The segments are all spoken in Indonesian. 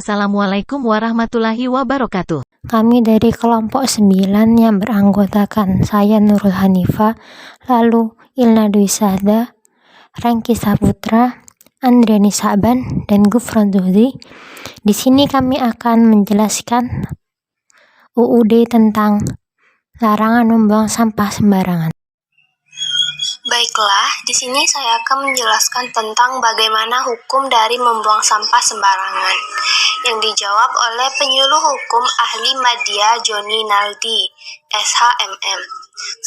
Assalamualaikum warahmatullahi wabarakatuh. Kami dari kelompok 9 yang beranggotakan saya Nurul Hanifa, lalu Ilna Dwi Sada, Rengki Saputra, Andriani Saban, dan Gufron Zuhdi. Di sini kami akan menjelaskan UUD tentang larangan membuang sampah sembarangan. Baiklah, di sini saya akan menjelaskan tentang bagaimana hukum dari membuang sampah sembarangan yang dijawab oleh penyuluh hukum ahli Madya Joni Naldi, SHMM.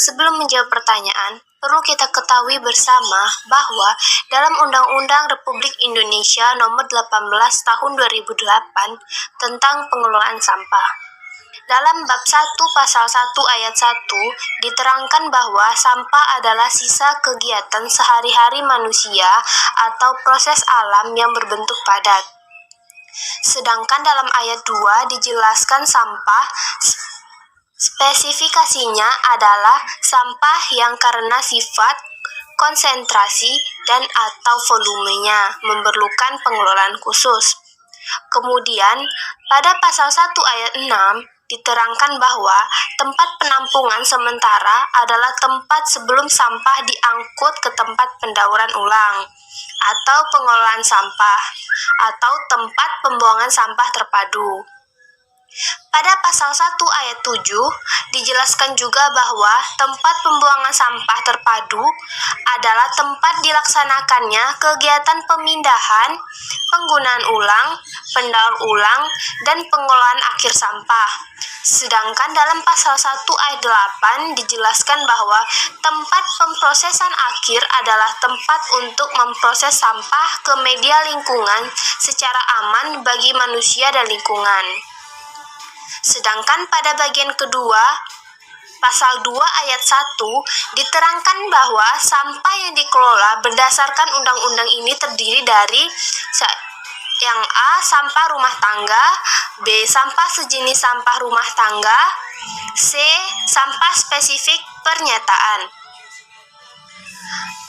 Sebelum menjawab pertanyaan, perlu kita ketahui bersama bahwa dalam Undang-Undang Republik Indonesia Nomor 18 Tahun 2008 tentang pengelolaan sampah, dalam bab 1 pasal 1 ayat 1 diterangkan bahwa sampah adalah sisa kegiatan sehari-hari manusia atau proses alam yang berbentuk padat. Sedangkan dalam ayat 2 dijelaskan sampah spesifikasinya adalah sampah yang karena sifat, konsentrasi, dan atau volumenya memerlukan pengelolaan khusus. Kemudian, pada pasal 1 ayat 6 diterangkan bahwa tempat penampungan sementara adalah tempat sebelum sampah diangkut ke tempat pendauran ulang atau pengelolaan sampah atau tempat pembuangan sampah terpadu. Pada pasal 1 ayat 7 dijelaskan juga bahwa tempat pembuangan sampah terpadu adalah tempat dilaksanakannya kegiatan pemindahan, penggunaan ulang, pendaur ulang, dan pengolahan akhir sampah. Sedangkan dalam pasal 1 ayat 8 dijelaskan bahwa tempat pemprosesan akhir adalah tempat untuk memproses sampah ke media lingkungan secara aman bagi manusia dan lingkungan. Sedangkan pada bagian kedua, pasal 2 ayat 1 diterangkan bahwa sampah yang dikelola berdasarkan undang-undang ini terdiri dari yang A. Sampah rumah tangga, B. Sampah sejenis sampah rumah tangga, C. Sampah spesifik pernyataan.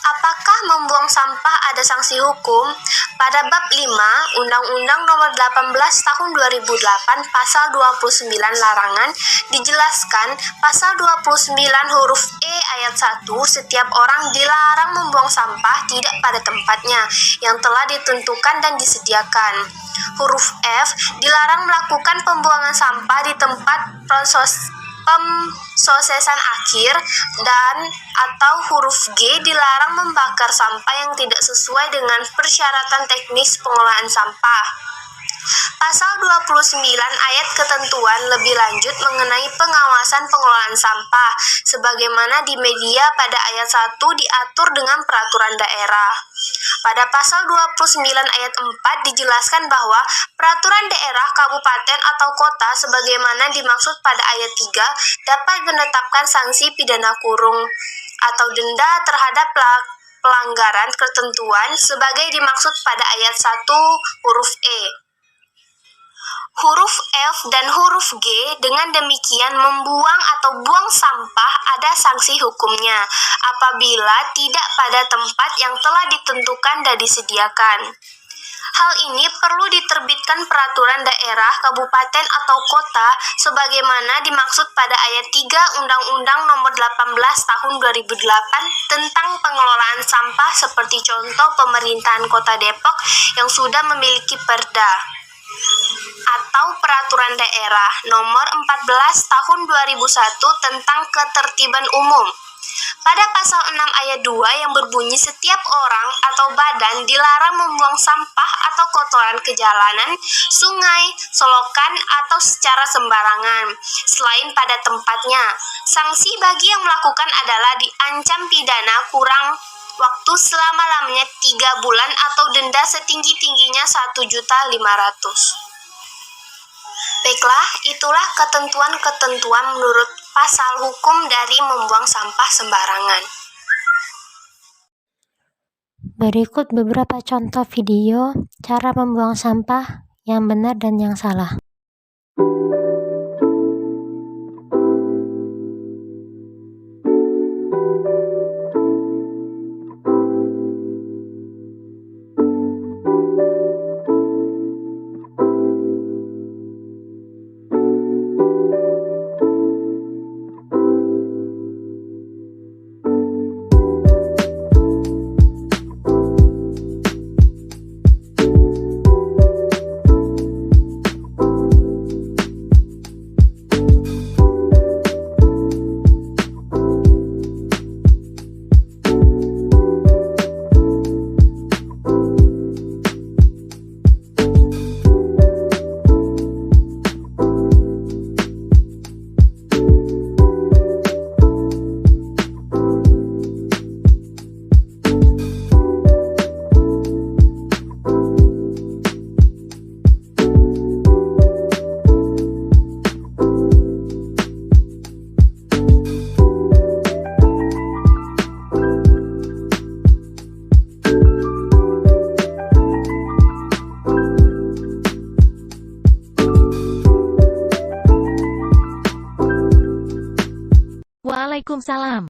Apakah membuang sampah ada sanksi hukum? Pada bab 5 Undang-Undang Nomor 18 Tahun 2008 Pasal 29 Larangan dijelaskan pasal 29 huruf E ayat 1 setiap orang dilarang membuang sampah tidak pada tempatnya yang telah ditentukan dan disediakan. Huruf F dilarang melakukan pembuangan sampah di tempat pemprosesan akhir, dan atau huruf G dilarang membakar sampah yang tidak sesuai dengan persyaratan teknis pengolahan sampah. Pasal 29 ayat ketentuan lebih lanjut mengenai pengawasan pengelolaan sampah sebagaimana di media pada ayat 1 diatur dengan peraturan daerah. Pada pasal 29 ayat 4 dijelaskan bahwa peraturan daerah, kabupaten atau kota sebagaimana dimaksud pada ayat 3 dapat menetapkan sanksi pidana kurung atau denda terhadap pelanggaran ketentuan sebagai dimaksud pada ayat 1 huruf E. Huruf F dan huruf G dengan demikian membuang atau buang sampah ada sanksi hukumnya apabila tidak pada tempat yang telah ditentukan dan disediakan. Hal ini perlu diterbitkan peraturan daerah, kabupaten atau kota sebagaimana dimaksud pada ayat 3 Undang-Undang Nomor 18 Tahun 2008 tentang pengelolaan sampah seperti contoh pemerintahan Kota Depok yang sudah memiliki Perda atau Peraturan Daerah Nomor 14 Tahun 2001 tentang Ketertiban Umum. Pada pasal 6 ayat 2 yang berbunyi setiap orang atau badan dilarang membuang sampah atau kotoran ke jalanan, sungai, selokan, atau secara sembarangan, selain pada tempatnya. Sanksi bagi yang melakukan adalah diancam pidana kurang waktu selama-lamanya 3 bulan atau denda setinggi-tingginya 1.500.000. Baiklah, itulah ketentuan-ketentuan menurut pasal hukum dari membuang sampah sembarangan. Berikut beberapa contoh video cara membuang sampah yang benar dan yang salah. Waalaikumsalam.